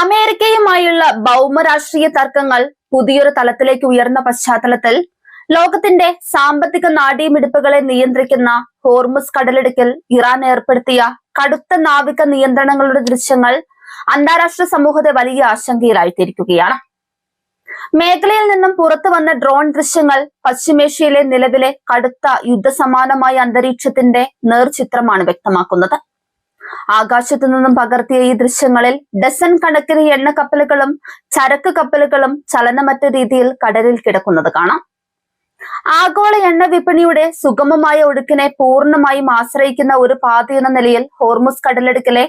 അമേരിക്കയുമായുള്ള ഭൗമരാഷ്ട്രീയ തർക്കങ്ങൾ പുതിയൊരു തലത്തിലേക്ക് ഉയർന്ന പശ്ചാത്തലത്തിൽ ലോകത്തിന്റെ സാമ്പത്തിക നാഡീമിടിപ്പുകളെ നിയന്ത്രിക്കുന്ന ഹോർമുസ് കടലിടുക്കിൽ ഇറാൻ ഏർപ്പെടുത്തിയ കടുത്ത നാവിക നിയന്ത്രണങ്ങളുടെ ദൃശ്യങ്ങൾ അന്താരാഷ്ട്ര സമൂഹത്തെ വലിയ ആശങ്കയിലായിത്തിരിക്കുകയാണ്. മേഖലയിൽ നിന്നും പുറത്തു വന്ന ഡ്രോൺ ദൃശ്യങ്ങൾ പശ്ചിമേഷ്യയിലെ നിലവിലെ കടുത്ത യുദ്ധസമാനമായ അന്തരീക്ഷത്തിന്റെ നേർചിത്രമാണ് വ്യക്തമാക്കുന്നത്. ആകാശത്തു നിന്നും പകർത്തിയ ഈ ദൃശ്യങ്ങളിൽ ഡസൻ കണക്കിന് എണ്ണ കപ്പലുകളും ചരക്ക് കപ്പലുകളും ചലനമറ്റ രീതിയിൽ കടലിൽ കിടക്കുന്നത് കാണാം. ആഗോള എണ്ണ വിപണിയുടെ സുഗമമായ ഒഴുക്കിനെ പൂർണ്ണമായും ആശ്രയിക്കുന്ന ഒരു പാതയെന്ന നിലയിൽ ഹോർമുസ് കടലിടുക്കിലെ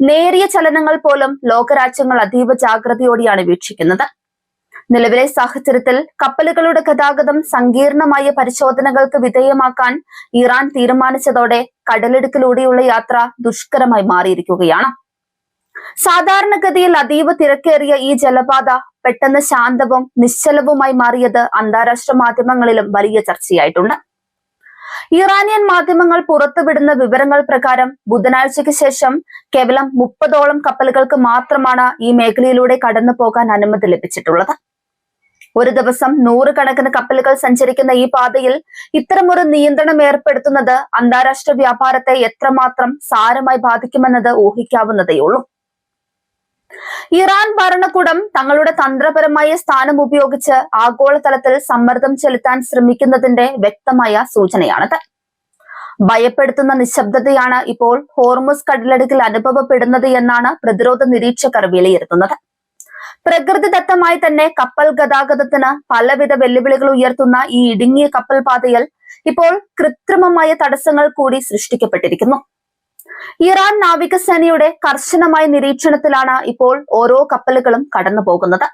നേരിയ ചലനങ്ങൾ പോലും ലോകരാജ്യങ്ങൾ അതീവ ജാഗ്രതയോടെയാണ് വീക്ഷിക്കുന്നത്. നിലവിലെ സാഹചര്യത്തിൽ കപ്പലുകളുടെ ഗതാഗതം സങ്കീർണമായ പരിശോധനകൾക്ക് വിധേയമാക്കാൻ ഇറാൻ തീരുമാനിച്ചതോടെ കടലിടുക്കിലൂടെയുള്ള യാത്ര ദുഷ്കരമായി മാറിയിരിക്കുകയാണ്. സാധാരണഗതിയിൽ അതീവ തിരക്കേറിയ ഈ ജലപാത പെട്ടെന്ന് ശാന്തവും നിശ്ചലവുമായി മാറിയത് അന്താരാഷ്ട്ര മാധ്യമങ്ങളിലും വലിയ ചർച്ചയായിട്ടുണ്ട്. ഇറാനിയൻ മാധ്യമങ്ങൾ പുറത്തുവിടുന്ന വിവരങ്ങൾ പ്രകാരം ബുധനാഴ്ചയ്ക്ക് ശേഷം കേവലം 30ഓളം കപ്പലുകൾക്ക് മാത്രമാണ് ഈ മേഖലയിലൂടെ കടന്നു പോകാൻ അനുമതി ലഭിച്ചിട്ടുള്ളത്. ഒരു ദിവസം 100 കണക്കിന് കപ്പലുകൾ സഞ്ചരിക്കുന്ന ഈ പാതയിൽ ഇത്തരമൊരു നിയന്ത്രണം ഏർപ്പെടുത്തുന്നത് അന്താരാഷ്ട്ര വ്യാപാരത്തെ എത്രമാത്രം സാരമായി ബാധിക്കുമെന്നത് ഊഹിക്കാവുന്നതേയുള്ളൂ. ഇറാൻ ഭരണകൂടം തങ്ങളുടെ തന്ത്രപരമായ സ്ഥാനം ഉപയോഗിച്ച് ആഗോളതലത്തിൽ സമ്മർദ്ദം ചെലുത്താൻ ശ്രമിക്കുന്നതിന്റെ വ്യക്തമായ സൂചനയാണിത്. ഭയപ്പെടുത്തുന്ന നിശബ്ദതയാണ് ഇപ്പോൾ ഹോർമുസ് കടലിടുക്കിൽ അനുഭവപ്പെടുന്നത് എന്നാണ് പ്രതിരോധ നിരീക്ഷകർ വിലയിരുത്തുന്നത്. പ്രകൃതിദത്തമായി തന്നെ കപ്പൽ ഗതാഗതത്തിന് പലവിധ വെല്ലുവിളികൾ ഉയർത്തുന്ന ഈ ഇടുങ്ങിയ കപ്പൽ പാതയിൽ ഇപ്പോൾ കൃത്രിമമായ തടസ്സങ്ങൾ കൂടി സൃഷ്ടിക്കപ്പെട്ടിരിക്കുന്നു. ഇറാൻ നാവികസേനയുടെ കർശനമായ നിരീക്ഷണത്തിലാണ് ഇപ്പോൾ ഓരോ കപ്പലുകളും കടന്നു പോകുന്നത്.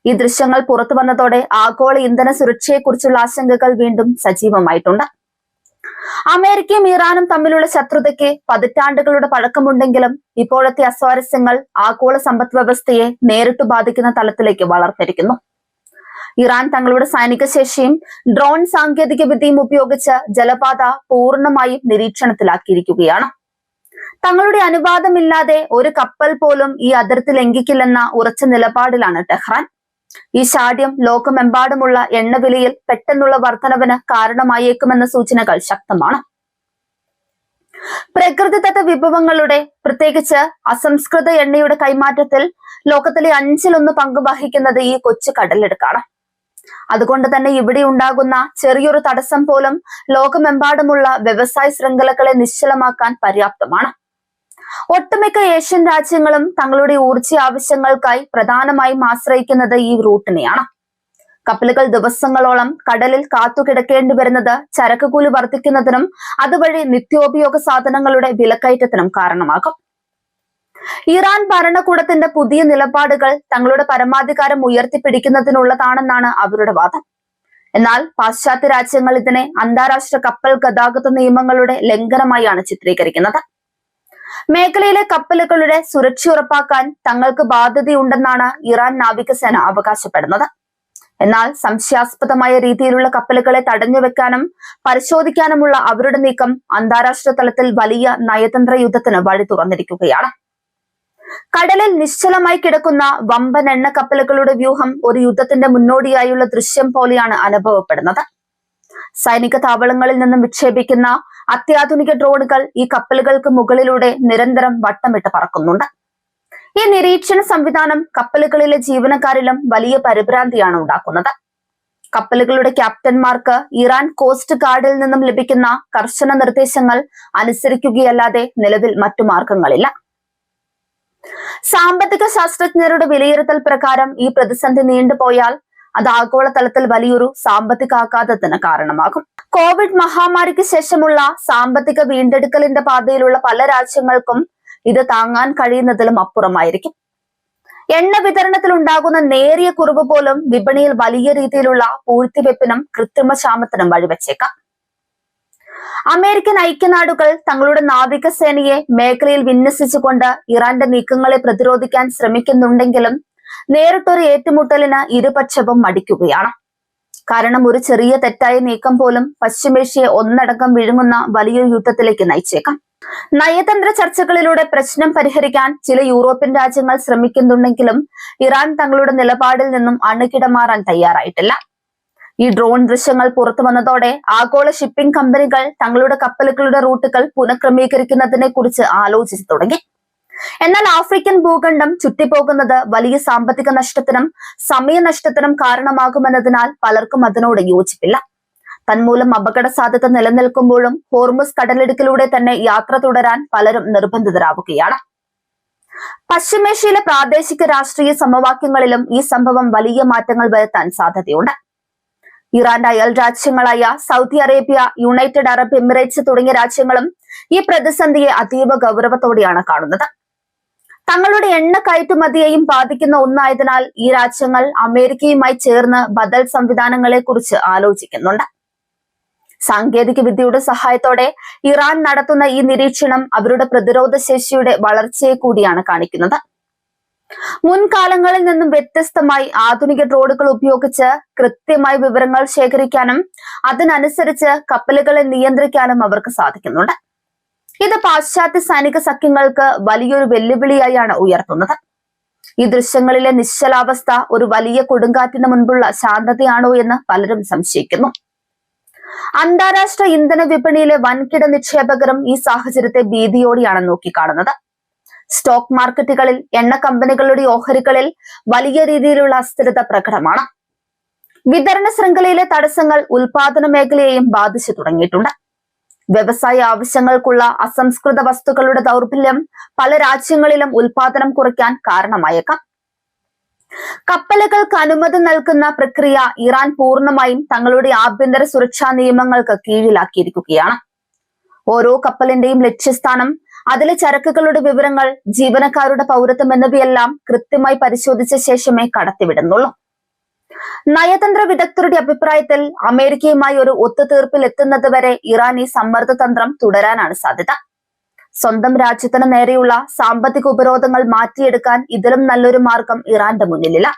ഈ ദൃശ്യങ്ങൾ പുറത്തു വന്നതോടെ ആഗോള ഇന്ധന സുരക്ഷയെക്കുറിച്ചുള്ള ആശങ്കകൾ വീണ്ടും സജീവമായിട്ടുണ്ട്. അമേരിക്കയും ഇറാനും തമ്മിലുള്ള ശത്രുതയ്ക്ക് പതിറ്റാണ്ടുകളുടെ പഴക്കമുണ്ടെങ്കിലും ഇപ്പോഴത്തെ അസ്വാരസ്യങ്ങൾ ആഗോള സമ്പദ് വ്യവസ്ഥയെ നേരിട്ട് ബാധിക്കുന്ന തലത്തിലേക്ക് വളർന്നിരിക്കുന്നു. ഇറാൻ തങ്ങളുടെ സൈനിക ശേഷിയും ഡ്രോൺ സാങ്കേതിക വിദ്യയും ഉപയോഗിച്ച് ജലപാത പൂർണ്ണമായും നിരീക്ഷണത്തിലാക്കിയിരിക്കുകയാണ്. തങ്ങളുടെ അനുവാദമില്ലാതെ ഒരു കപ്പൽ പോലും ഈ അതിർത്തി ലംഘിക്കില്ലെന്ന ഉറച്ച നിലപാടിലാണ് ടെഹ്റാൻ. ഈ ശാഠ്യം ലോകമെമ്പാടുമുള്ള എണ്ണവിലയിൽ പെട്ടെന്നുള്ള വർധനവിന് കാരണമായേക്കുമെന്ന സൂചനകൾ ശക്തമാണ്. പ്രകൃതിദത്ത വിഭവങ്ങളുടെ പ്രത്യേകിച്ച് അസംസ്കൃത എണ്ണയുടെ കൈമാറ്റത്തിൽ ലോകത്തിലെ 1/5 പങ്ക് വഹിക്കുന്നത് ഈ കൊച്ചു കടലിടുക്കാണ്. അതുകൊണ്ട് തന്നെ ഇവിടെ ഉണ്ടാകുന്ന ചെറിയൊരു തടസ്സം പോലും ലോകമെമ്പാടുമുള്ള വ്യവസായ ശൃംഖലകളെ നിശ്ചലമാക്കാൻ പര്യാപ്തമാണ്. ഒട്ടുമിക്ക ഏഷ്യൻ രാജ്യങ്ങളും തങ്ങളുടെ ഊർജ്ജ ആവശ്യങ്ങൾക്കായി പ്രധാനമായും ആശ്രയിക്കുന്നത് ഈ റൂട്ടിനെയാണ്. കപ്പലുകൾ ദിവസങ്ങളോളം കടലിൽ കാത്തുകിടക്കേണ്ടി വരുന്നത് ചരക്കുകൂലി വർദ്ധിക്കുന്നതിനും അതുവഴി നിത്യോപയോഗ സാധനങ്ങളുടെ വിലക്കയറ്റത്തിനും കാരണമാകും. ഇറാൻ ഭരണകൂടത്തിന്റെ പുതിയ നിലപാടുകൾ തങ്ങളുടെ പരമാധികാരം ഉയർത്തിപ്പിടിക്കുന്നതിനുള്ളതാണെന്നാണ് അവരുടെ വാദം. എന്നാൽ പാശ്ചാത്യ രാജ്യങ്ങൾ ഇതിനെ അന്താരാഷ്ട്ര കപ്പൽ ഗതാഗത നിയമങ്ങളുടെ ലംഘനമായാണ് ചിത്രീകരിക്കുന്നത്. മേഖലയിലെ കപ്പലുകളുടെ സുരക്ഷ ഉറപ്പാക്കാൻ തങ്ങൾക്ക് ബാധ്യതയുണ്ടെന്നാണ് ഇറാൻ നാവികസേന അവകാശപ്പെടുന്നത്. എന്നാൽ സംശയാസ്പദമായ രീതിയിലുള്ള കപ്പലുകളെ തടഞ്ഞുവെക്കാനും പരിശോധിക്കാനുമുള്ള അവരുടെ നീക്കം അന്താരാഷ്ട്ര തലത്തിൽ വലിയ നയതന്ത്ര യുദ്ധത്തിന് വഴി തുറന്നിരിക്കുകയാണ്. കടലിൽ നിശ്ചലമായി കിടക്കുന്ന വമ്പൻ എണ്ണ കപ്പലുകളുടെ വ്യൂഹം ഒരു യുദ്ധത്തിന്റെ മുന്നോടിയായുള്ള ദൃശ്യം പോലെയാണ് അനുഭവപ്പെടുന്നത്. സൈനിക താവളങ്ങളിൽ നിന്നും വിക്ഷേപിക്കുന്ന അത്യാധുനിക ഡ്രോണുകൾ ഈ കപ്പലുകൾക്ക് മുകളിലൂടെ നിരന്തരം വട്ടമിട്ട് പറക്കുന്നുണ്ട്. ഈ നിരീക്ഷണ സംവിധാനം കപ്പലുകളിലെ ജീവനക്കാരിലും വലിയ പരിഭ്രാന്തിയാണ് ഉണ്ടാക്കുന്നത്. കപ്പലുകളുടെ ക്യാപ്റ്റന്മാർക്ക് ഇറാൻ കോസ്റ്റ് ഗാർഡിൽ നിന്നും ലഭിക്കുന്ന കർശന നിർദ്ദേശങ്ങൾ അനുസരിക്കുകയല്ലാതെ നിലവിൽ മറ്റു മാർഗങ്ങളില്ല. സാമ്പത്തിക ശാസ്ത്രജ്ഞരുടെ വിലയിരുത്തൽ പ്രകാരം ഈ പ്രതിസന്ധി നീണ്ടുപോയാൽ അത് ആഗോളതലത്തിൽ വലിയൊരു സാമ്പത്തിക ആഘാതത്തിന് കാരണമാകും. കോവിഡ് മഹാമാരിക്ക് ശേഷമുള്ള സാമ്പത്തിക വീണ്ടെടുക്കലിന്റെ പാതയിലുള്ള പല രാജ്യങ്ങൾക്കും ഇത് താങ്ങാൻ കഴിയുന്നതിലും അപ്പുറമായിരിക്കും. എണ്ണ വിതരണത്തിൽ ഉണ്ടാകുന്ന നേരിയ കുറവ് പോലും വിപണിയിൽ വലിയ രീതിയിലുള്ള പൂഴ്ത്തിവെപ്പിനും കൃത്രിമ ക്ഷാമത്തിനും വഴിവെച്ചേക്കാം. അമേരിക്കൻ ഐക്യനാടുകൾ തങ്ങളുടെ നാവികസേനയെ മേഖലയിൽ വിന്യസിച്ചുകൊണ്ട് ഇറാന്റെ നീക്കങ്ങളെ പ്രതിരോധിക്കാൻ ശ്രമിക്കുന്നുണ്ടെങ്കിലും നേരിട്ടൊരു ഏറ്റുമുട്ടലിന് ഇരുപക്ഷവും മടിക്കുകയാണ്. കാരണം ഒരു ചെറിയ തെറ്റായ നീക്കം പോലും പശ്ചിമേഷ്യയെ ഒന്നടങ്കം വിഴുങ്ങുന്ന വലിയൊരു യുദ്ധത്തിലേക്ക് നയിച്ചേക്കാം. നയതന്ത്ര ചർച്ചകളിലൂടെ പ്രശ്നം പരിഹരിക്കാൻ ചില യൂറോപ്യൻ രാജ്യങ്ങൾ ശ്രമിക്കുന്നുണ്ടെങ്കിലും ഇറാൻ തങ്ങളുടെ നിലപാടിൽ നിന്നും അണുകിട മാറാൻ തയ്യാറായിട്ടില്ല. ഈ ഡ്രോൺ ദൃശ്യങ്ങൾ പുറത്തു വന്നതോടെ ആഗോള ഷിപ്പിംഗ് കമ്പനികൾ തങ്ങളുടെ കപ്പലുകളുടെ റൂട്ടുകൾ പുനഃക്രമീകരിക്കുന്നതിനെ കുറിച്ച് ആലോചിച്ചു തുടങ്ങി. എന്നാൽ ആഫ്രിക്കൻ ഭൂഖണ്ഡം ചുറ്റിപ്പോകുന്നത് വലിയ സാമ്പത്തിക നഷ്ടത്തിനും സമയനഷ്ടത്തിനും കാരണമാകുമെന്നതിനാൽ പലർക്കും അതിനോട് യോജിപ്പില്ല. തന്മൂലം അപകട സാധ്യത നിലനിൽക്കുമ്പോഴും ഹോർമുസ് കടലിടുക്കിലൂടെ തന്നെ യാത്ര തുടരാൻ പലരും നിർബന്ധിതരാവുകയാണ്. പശ്ചിമേഷ്യയിലെ പ്രാദേശിക രാഷ്ട്രീയ സമവാക്യങ്ങളിലും ഈ സംഭവം വലിയ മാറ്റങ്ങൾ വരുത്താൻ സാധ്യതയുണ്ട്. ഇറാന്റെ അയൽ രാജ്യങ്ങളായ Saudi Arabia, United Arab Emirates തുടങ്ങിയ രാജ്യങ്ങളും ഈ പ്രതിസന്ധിയെ അതീവ ഗൗരവത്തോടെയാണ് കാണുന്നത്. തങ്ങളുടെ എണ്ണ കയറ്റുമതിയെയും ബാധിക്കുന്ന ഒന്നായതിനാൽ ഈ രാജ്യങ്ങൾ അമേരിക്കയുമായി ചേർന്ന് ബദൽ സംവിധാനങ്ങളെ കുറിച്ച് ആലോചിക്കുന്നുണ്ട്. സാങ്കേതിക വിദ്യയുടെ സഹായത്തോടെ ഇറാൻ നടത്തുന്ന ഈ നിരീക്ഷണം അവരുടെ പ്രതിരോധ ശേഷിയുടെ വളർച്ചയെ കൂടിയാണ് കാണിക്കുന്നത്. മുൻകാലങ്ങളിൽ നിന്നും വ്യത്യസ്തമായി ആധുനിക ഡ്രോണുകൾ ഉപയോഗിച്ച് കൃത്യമായി വിവരങ്ങൾ ശേഖരിക്കാനും അതിനനുസരിച്ച് കപ്പലുകളെ നിയന്ത്രിക്കാനും അവർക്ക് സാധിക്കുന്നുണ്ട്. ഇത് പാശ്ചാത്യ സൈനിക സഖ്യങ്ങൾക്ക് വലിയൊരു വെല്ലുവിളിയായാണ് ഉയർത്തുന്നത്. ഈ ദൃശ്യങ്ങളിലെ നിശ്ചലാവസ്ഥ ഒരു വലിയ കൊടുങ്കാറ്റിന് മുൻപുള്ള ശാന്തതയാണോ എന്ന് പലരും സംശയിക്കുന്നു. അന്താരാഷ്ട്ര ഇന്ധന വിപണിയിലെ വൻകിട നിക്ഷേപകരും ഈ സാഹചര്യത്തെ ഭീതിയോടെയാണ് നോക്കിക്കാണുന്നത്. സ്റ്റോക്ക് മാർക്കറ്റുകളിൽ എണ്ണ കമ്പനികളുടെ ഓഹരികളിൽ വലിയ രീതിയിലുള്ള അസ്ഥിരത പ്രകടമാണ്. വിതരണ ശൃംഖലയിലെ തടസ്സങ്ങൾ ഉൽപാദന മേഖലയെയും ബാധിച്ചു തുടങ്ങിയിട്ടുണ്ട്. വ്യവസായ ആവശ്യങ്ങൾക്കുള്ള അസംസ്കൃത വസ്തുക്കളുടെ ദൗർബല്യം പല രാജ്യങ്ങളിലും ഉൽപാദനം കുറയ്ക്കാൻ കാരണമായേക്കാം. കപ്പലുകൾക്ക് അനുമതി നൽകുന്ന പ്രക്രിയ ഇറാൻ പൂർണ്ണമായും തങ്ങളുടെ ആഭ്യന്തര സുരക്ഷാ നിയമങ്ങൾക്ക് കീഴിലാക്കിയിരിക്കുകയാണ്. ഓരോ കപ്പലിന്റെയും ലക്ഷ്യസ്ഥാനം, അതിലെ ചരക്കുകളുടെ വിവരങ്ങൾ, ജീവനക്കാരുടെ പൗരത്വം എന്നിവയെല്ലാം കൃത്യമായി പരിശോധിച്ച ശേഷമേ കടത്തിവിടുന്നുള്ളൂ. നയതന്ത്ര വിദഗ്ധരുടെ അഭിപ്രായത്തിൽ അമേരിക്കയുമായി ഒരു ഒത്തുതീർപ്പിൽ എത്തുന്നത് വരെ ഇറാൻ ഈ സമ്മർദ്ദ തന്ത്രം തുടരാനാണ് സാധ്യത. സ്വന്തം രാജ്യത്തിന് നേരെയുള്ള സാമ്പത്തിക ഉപരോധങ്ങൾ മാറ്റിയെടുക്കാൻ ഇതിലും നല്ലൊരു മാർഗം ഇറാന്റെ മുന്നിലില്ല.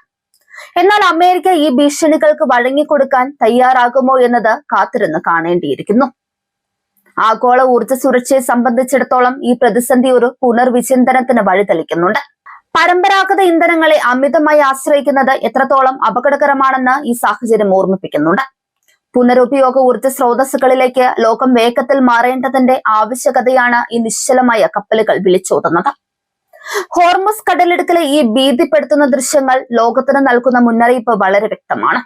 എന്നാൽ അമേരിക്ക ഈ ഭീഷണികൾക്ക് വഴങ്ങിക്കൊടുക്കാൻ തയ്യാറാകുമോ എന്നത് കാത്തിരുന്ന് കാണേണ്ടിയിരിക്കുന്നു. ആഗോള ഊർജ്ജ സുരക്ഷയെ സംബന്ധിച്ചിടത്തോളം ഈ പ്രതിസന്ധി ഒരു പുനർവിചിന്തനത്തിന് വഴിതെളിക്കുന്നുണ്ട്. പരമ്പരാഗത ഇന്ധനങ്ങളെ അമിതമായി ആശ്രയിക്കുന്നത് എത്രത്തോളം അപകടകരമാണെന്ന് ഈ സാഹചര്യം ഓർമ്മിപ്പിക്കുന്നുണ്ട്. പുനരുപയോഗ ഊർജ്ജ സ്രോതസ്സുകളിലേക്ക് ലോകം വേഗത്തിൽ മാറേണ്ടതിന്റെ ആവശ്യകതയാണ് ഈ നിശ്ചലമായ കപ്പലുകൾ വിളിച്ചോതുന്നത്. ഹോർമുസ് കടലിടുക്കിലെ ഈ ഭീതിപ്പെടുത്തുന്ന ദൃശ്യങ്ങൾ ലോകത്തിന് നൽകുന്ന മുന്നറിയിപ്പ് വളരെ വ്യക്തമാണ്.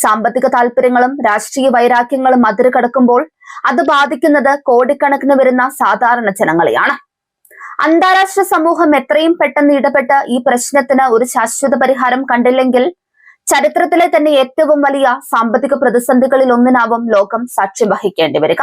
സാമ്പത്തിക താല്പര്യങ്ങളും രാഷ്ട്രീയ വൈരാഗ്യങ്ങളും അതിരുകടക്കുമ്പോൾ അത് ബാധിക്കുന്നത് കോടിക്കണക്കിന് വരുന്ന സാധാരണ ജനങ്ങളെയാണ്. അന്താരാഷ്ട്ര സമൂഹം എത്രയും പെട്ടെന്ന് ഇടപെട്ട് ഈ പ്രശ്നത്തിന് ഒരു ശാശ്വത പരിഹാരം കണ്ടില്ലെങ്കിൽ ചരിത്രത്തിലെ തന്നെ ഏറ്റവും വലിയ സാമ്പത്തിക പ്രതിസന്ധികളിൽ ഒന്നിനാവും ലോകം സാക്ഷ്യം വഹിക്കേണ്ടി വരിക.